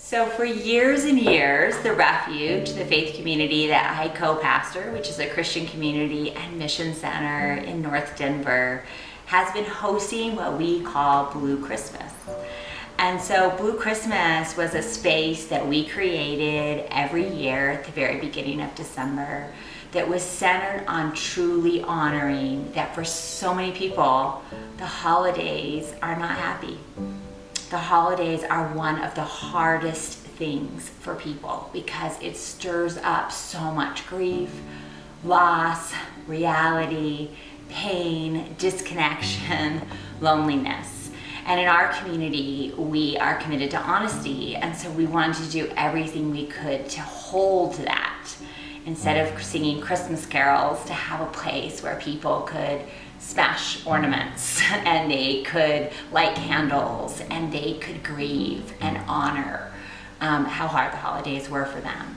So for years and years, the Refuge, the faith community that I co-pastor, which is a Christian community and mission center in North Denver, has been hosting what we call Blue Christmas. And so Blue Christmas was a space that we created every year at the very beginning of December that was centered on truly honoring that for so many people, the holidays are not happy. The holidays are one of the hardest things for people because it stirs up so much grief, loss, reality, pain, disconnection, loneliness. And in our community, we are committed to honesty, and so we wanted to do everything we could to hold that. Instead of singing Christmas carols, to have a place where people could smash ornaments and they could light candles and they could grieve and honor how hard the holidays were for them.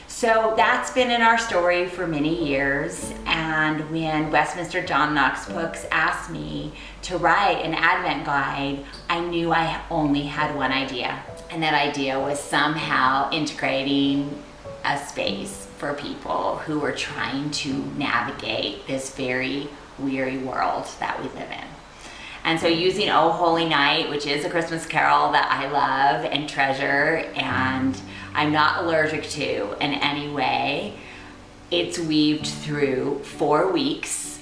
So that's been in our story for many years, and when Westminster John Knox Books asked me to write an Advent guide, I knew I only had one idea, and that idea was somehow integrating a space for people who were trying to navigate this very weary world that we live in. And so using Oh Holy Night, which is a Christmas carol that I love and treasure and I'm not allergic to in any way, it's weaved through 4 weeks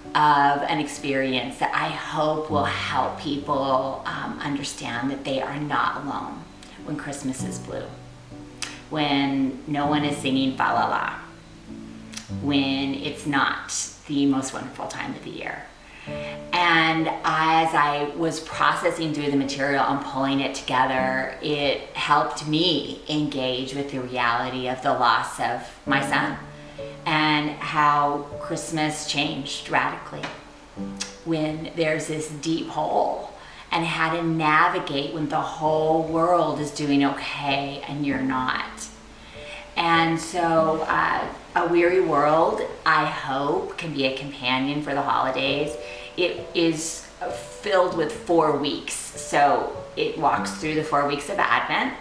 of an experience that I hope will help people understand that they are not alone when Christmas is blue, when no one is singing fa la la, when it's not the most wonderful time of the year. And as I was processing through the material and pulling it together, it helped me engage with the reality of the loss of my son and how Christmas changed radically when there's this deep hole, and how to navigate when the whole world is doing okay and you're not. And so A Weary World, I hope, can be a companion for the holidays. It is filled with 4 weeks. So it walks through the 4 weeks of Advent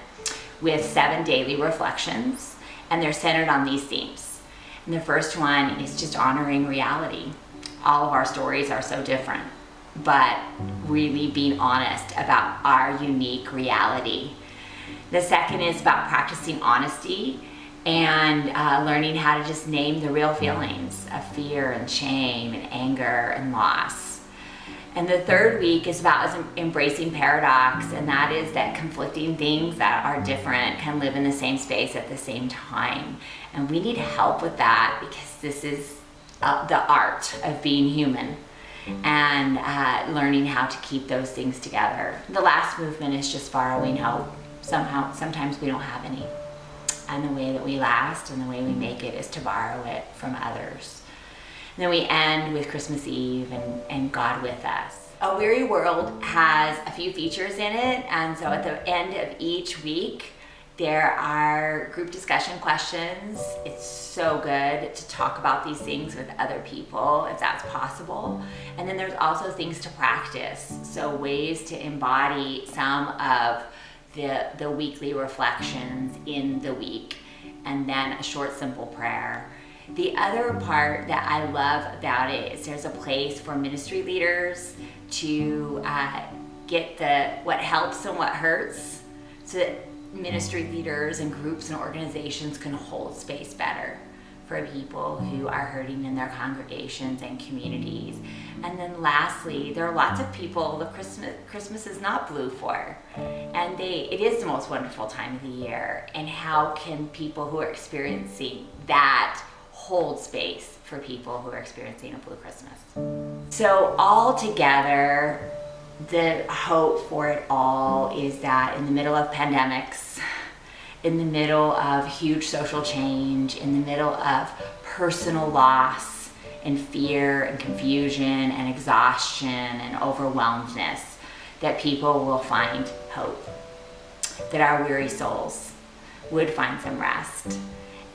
with 7 daily reflections, and they're centered on these themes. And the first one is just honoring reality. All of our stories are so different, but really being honest about our unique reality. The second is about practicing honesty and learning how to just name the real feelings of fear and shame and anger and loss. And the third week is about embracing paradox, and that is that conflicting things that are different can live in the same space at the same time. And we need help with that because this is the art of being human and learning how to keep those things together. The last movement is just borrowing hope. Sometimes we don't have any. And the way that we last and the way we make it is to borrow it from others. And then we end with Christmas Eve and God with us. A Weary World has a few features in it, and so at the end of each week, there are group discussion questions. It's so good to talk about these things with other people, if that's possible. And then there's also things to practice, so ways to embody some of the weekly reflections in the week, and then a short, simple prayer. The other part that I love about it is there's a place for ministry leaders to get what helps and what hurts, so that ministry leaders and groups and organizations can hold space better for people who are hurting in their congregations and communities. And then lastly, there are lots of people the Christmas is not blue for, and it is the most wonderful time of the year. And how can people who are experiencing that hold space for people who are experiencing a blue Christmas? So all together, the hope for it all is that in the middle of pandemics, in the middle of huge social change, in the middle of personal loss and fear and confusion and exhaustion and overwhelmedness, that people will find hope, that our weary souls would find some rest,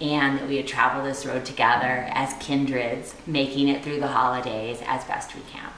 and that we would travel this road together as kindreds, making it through the holidays as best we can.